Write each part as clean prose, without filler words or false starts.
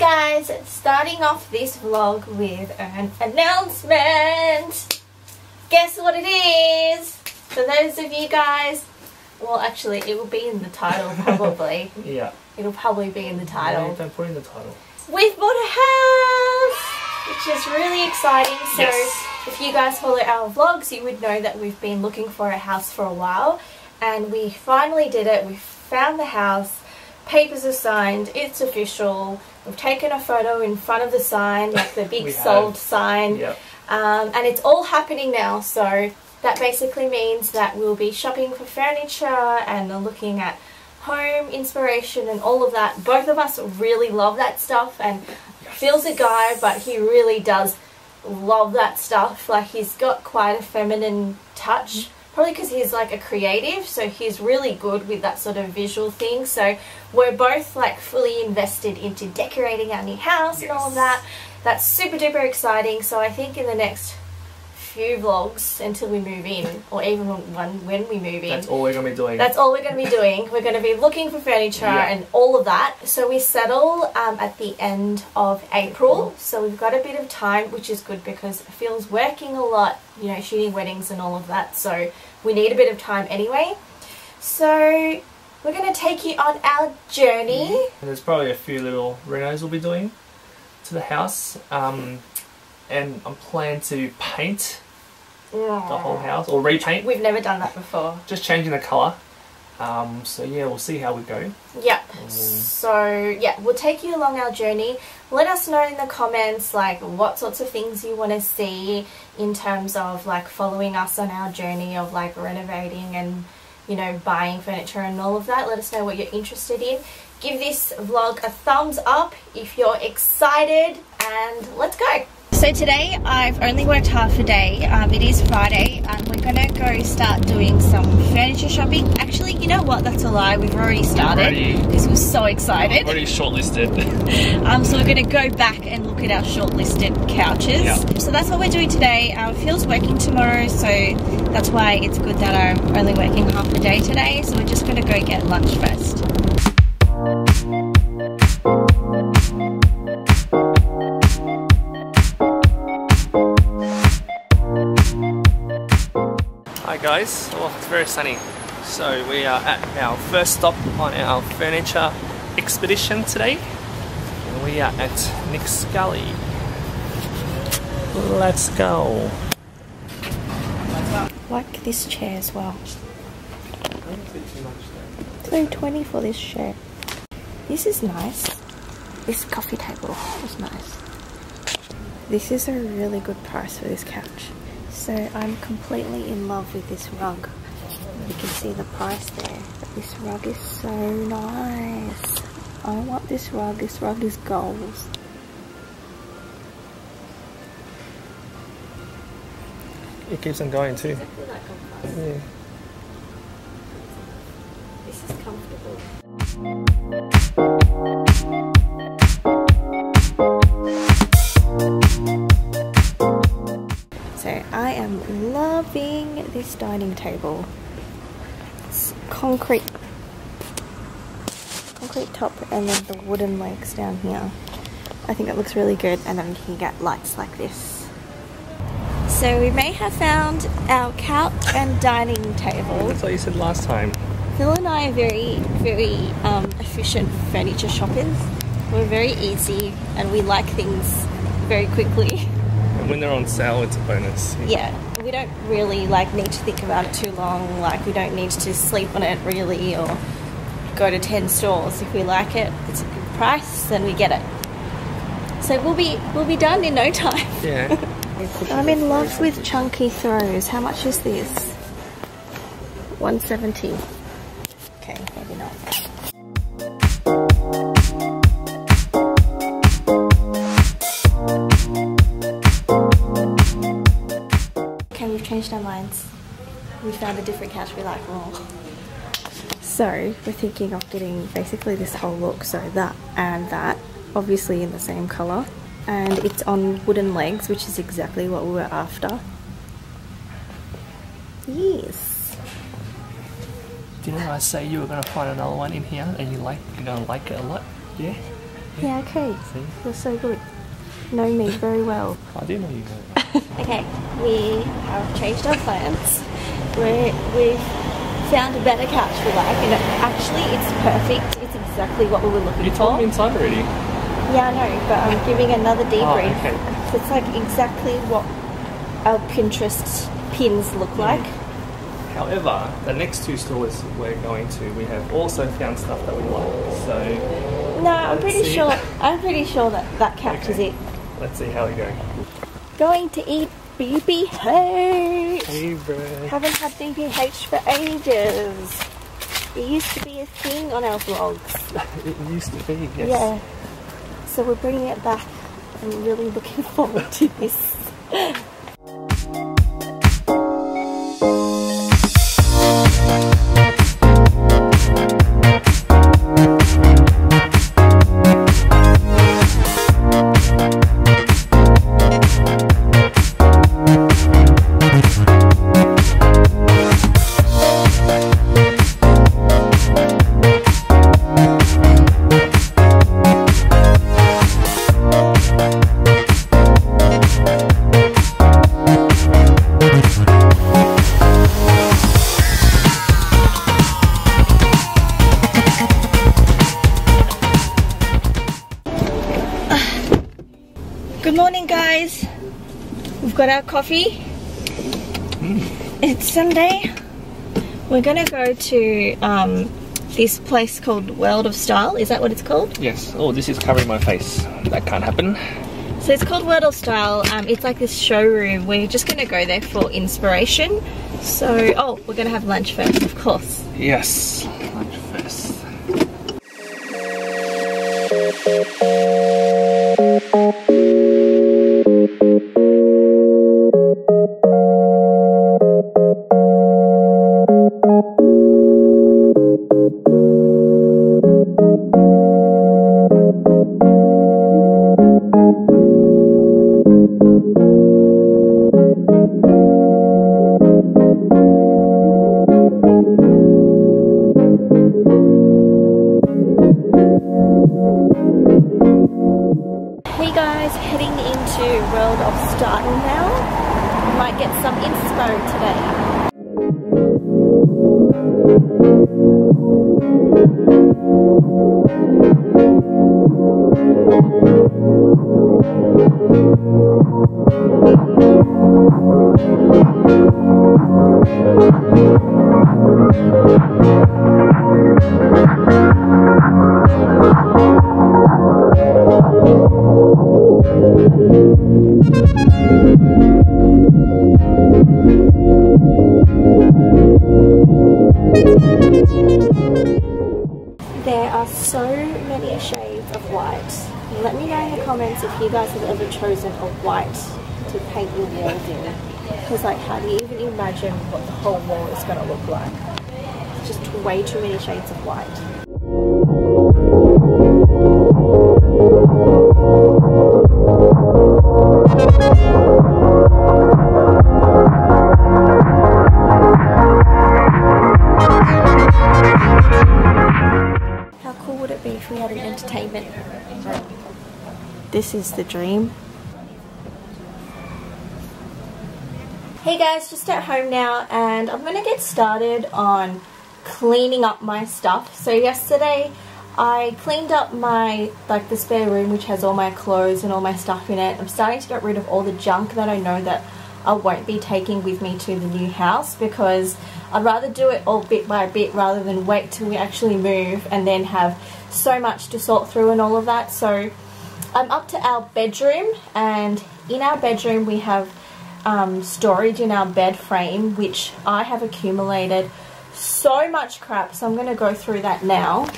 guys, starting off this vlog with an announcement. Guess what it is? For those of you guys, well actually it will be in the title probably. Yeah. It'll probably be in the title. Yeah, don't put in the title. We've bought a house! Which is really exciting. So yes. If you guys follow our vlogs, you would know that we've been looking for a house for a while. And we finally did it. We found the house. Papers are signed. It's official. We've taken a photo in front of the sign, like the big sold sign. Yep. And it's all happening now. So that basically means that we'll be shopping for furniture and looking at home inspiration and all of that. Both of us really love that stuff, and Phil's a guy, but he really does love that stuff. Like, he's got quite a feminine touch, probably because he's like a creative, so he's really good with that sort of visual thing. So we're both like fully invested into decorating our new house and all of that. That's super duper exciting. So I think in the next few vlogs until we move in, or even when we move in, that's all we're going to be doing. That's all we're going to be doing. We're going to be looking for furniture and all of that. So we settle at the end of April, so we've got a bit of time, which is good because Phil's working a lot, you know, shooting weddings and all of that, so we need a bit of time anyway. So we're going to take you on our journey. And there's probably a few little renos we'll be doing to the house. And I'm planning to paint the whole house, or repaint. We've never done that before. Just changing the colour. So yeah, we'll see how we go. Yep. So yeah, we'll take you along our journey. Let us know in the comments like what sorts of things you want to see in terms of like following us on our journey of like renovating and, you know, buying furniture and all of that. Let us know what you're interested in. Give this vlog a thumbs up if you're excited, and let's go. So today I've only worked half a day. It is Friday, and we're gonna go start doing some furniture shopping. Actually, you know what? That's a lie. We've already started because we're so excited. Already shortlisted. So we're gonna go back and look at our shortlisted couches. Yep. So that's what we're doing today. Phil's working tomorrow, so that's why it's good that I'm only working half a day today. So we're just gonna go get lunch first. Hi guys, well, it's very sunny. So we are at our first stop on our furniture expedition today. And we are at Nick's Gully. Let's go. Like this chair as well. $3.20 for this chair. This is nice. This coffee table is nice. This is a really good price for this couch. So I'm completely in love with this rug. You can see the price there. But this rug is so nice. I want this rug. This rug is gold. It keeps on going too. Exactly like Yeah. This is comfortable. So I am loving this dining table. It's concrete top and then the wooden legs down here. I think it looks really good, and then you can get lights like this. So we may have found our couch and dining table. That's what you said last time. Phil and I are very efficient furniture shoppers. We're very easy and we like things very quickly. And when they're on sale, it's a bonus. Yeah, we don't really like need to think about it too long. Like, we don't need to sleep on it really, or go to 10 stores. If we like it, it's a good price, then we get it. So we'll be done in no time. Yeah. I'm in love with chunky throws. How much is this? $1.70. Okay, maybe not. Okay, we've changed our minds. We found a different couch we like more. So we're thinking of getting basically this whole look, so that and that, obviously in the same colour. And it's on wooden legs, which is exactly what we were after. Yes. Didn't I say you were going to find another one in here and you're going to like it a lot? Yeah? Yeah, okay. See? You're so good. Know me very well. I do know you very well. Okay, we have changed our plans. We've found a better couch we like, and actually it's perfect. It's exactly what we were looking for. You told me inside already. Yeah, I know, but I'm giving another debrief. Oh, okay. So it's like exactly what our Pinterest pins look like. However, the next 2 stores we're going to, we have also found stuff that we like. So no, I'm pretty sure that couch is it. Let's see how we go. Going to eat BBH. Hey, bro. Haven't had BBH for ages. It used to be a thing on our vlogs. It used to be, yes. Yeah. So we're bringing it back. I'm really looking forward to this. Good morning, guys. We've got our coffee. It's Sunday. We're gonna go to this place called World of Style. Is that what it's called? Yes. Oh, this is covering my face. That can't happen. So it's called World of Style. It's like this showroom. We're just gonna go there for inspiration. So, oh, we're gonna have lunch first, of course. Yes. Lunch first. Hey guys, heading into World of Style now. Might get some inspo today. There are so many shades of white. Let me know in the comments if you guys have ever chosen a white to paint your walls in. Because like, how do you even imagine what the whole wall is going to look like? It's just way too many shades of white. How cool would it be if we had an entertainment room? This is the dream. Hey guys, just at home now, and I'm gonna get started on cleaning up my stuff. So yesterday I cleaned up my, like, the spare room, which has all my clothes and all my stuff in it. I'm starting to get rid of all the junk that I know that I won't be taking with me to the new house, because I'd rather do it all bit by bit rather than wait till we actually move and then have so much to sort through and all of that. So I'm up to our bedroom, and in our bedroom we have storage in our bed frame, which I have accumulated so much crap, so I'm going to go through that now.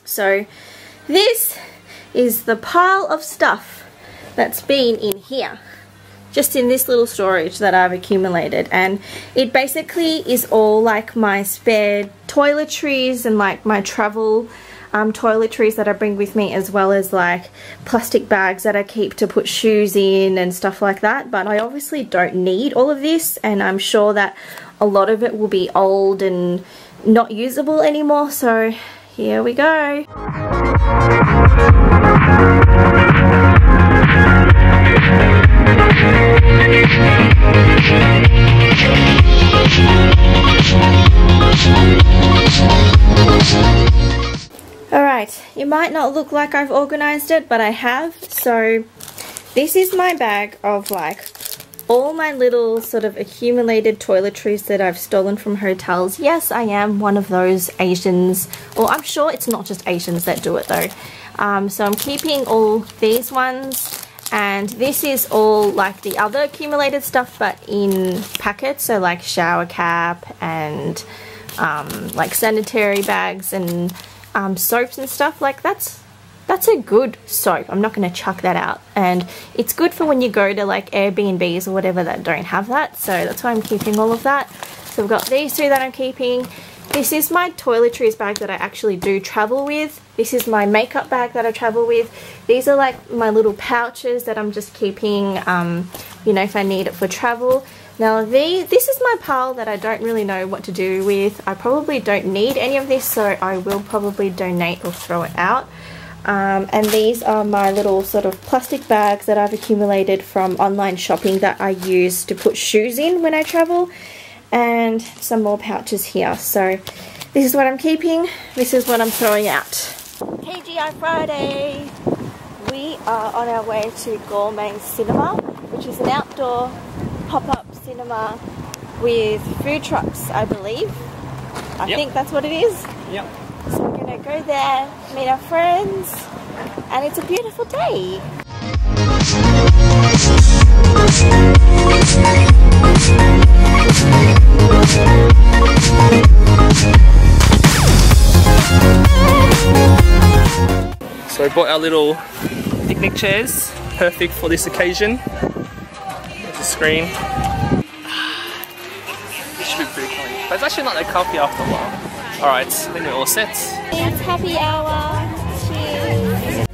So this is the pile of stuff that's been in here, just in this little storage that I've accumulated, and it basically is all like my spare toiletries and like my travel toiletries that I bring with me, as well as like plastic bags that I keep to put shoes in and stuff like that. But I obviously don't need all of this, and I'm sure that a lot of it will be old and not usable anymore, so here we go. might not look like I've organized it, but I have. So this is my bag of like all my little sort of accumulated toiletries that I've stolen from hotels. Yes, I am one of those Asians, or I'm sure it's not just Asians that do it though. So I'm keeping all these ones, and this is all like the other accumulated stuff but in packets, so like shower cap and like sanitary bags and soaps and stuff. Like that's a good soap. I'm not going to chuck that out, and it's good for when you go to like Airbnbs or whatever that don't have that, so that's why I'm keeping all of that. So I've got these two that I'm keeping. This is my toiletries bag that I actually do travel with. This is my makeup bag that I travel with. These are like my little pouches that I'm just keeping, you know, if I need it for travel. Now this is my pile that I don't really know what to do with. I probably don't need any of this, so I will probably donate or throw it out. And these are my little sort of plastic bags that I've accumulated from online shopping that I use to put shoes in when I travel. And some more pouches here. So this is what I'm keeping, this is what I'm throwing out. TGI Friday! We are on our way to Gourmet Cinema, which is an outdoor pop-up cinema with food trucks, I believe. I think that's what it is. Yep. So we're going to go there, meet our friends, and it's a beautiful day. So we bought our little picnic chairs, perfect for this occasion. There's the screen. This should be pretty clean, but it's actually not that comfy after a while. Alright, I think we're all set. It's happy hour. Cheers.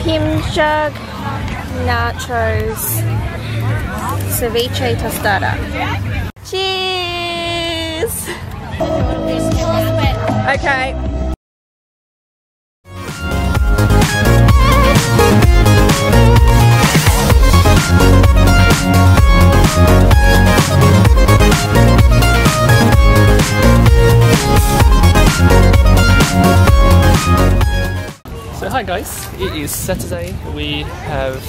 Kimchi, nachos, ceviche tostada. Cheers! Okay. So hi guys, it is Saturday. We have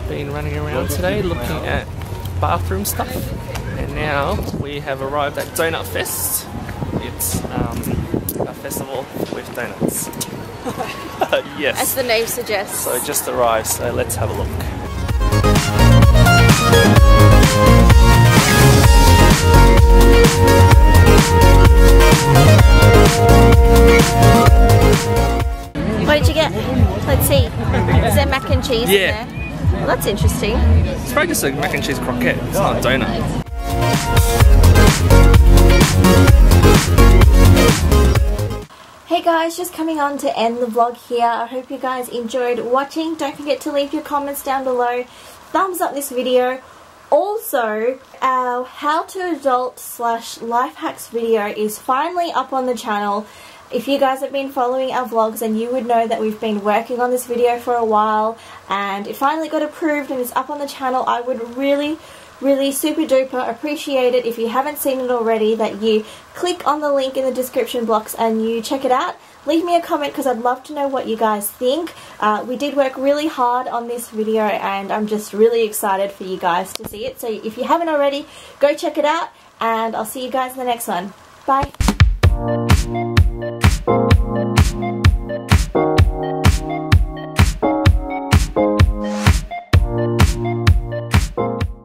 been running around today looking at bathroom stuff, and now we have arrived at Donut Fest. It's a festival with donuts. Yes. As the name suggests. So it just arrived, so let's have a look. What did you get? Let's see. Is there mac and cheese in there? Well, that's interesting. It's probably just a mac and cheese croquette, it's not a donut. Hey guys, just coming on to end the vlog here. I hope you guys enjoyed watching. Don't forget to leave your comments down below. Thumbs up this video. Also, our how to adult / life hacks video is finally up on the channel. If you guys have been following our vlogs, then you would know that we've been working on this video for a while, and it finally got approved and it's up on the channel. I would really super duper appreciate it if you haven't seen it already, that you click on the link in the description box and you check it out. Leave me a comment because I'd love to know what you guys think. We did work really hard on this video and I'm just really excited for you guys to see it. So if you haven't already, go check it out, and I'll see you guys in the next one. Bye.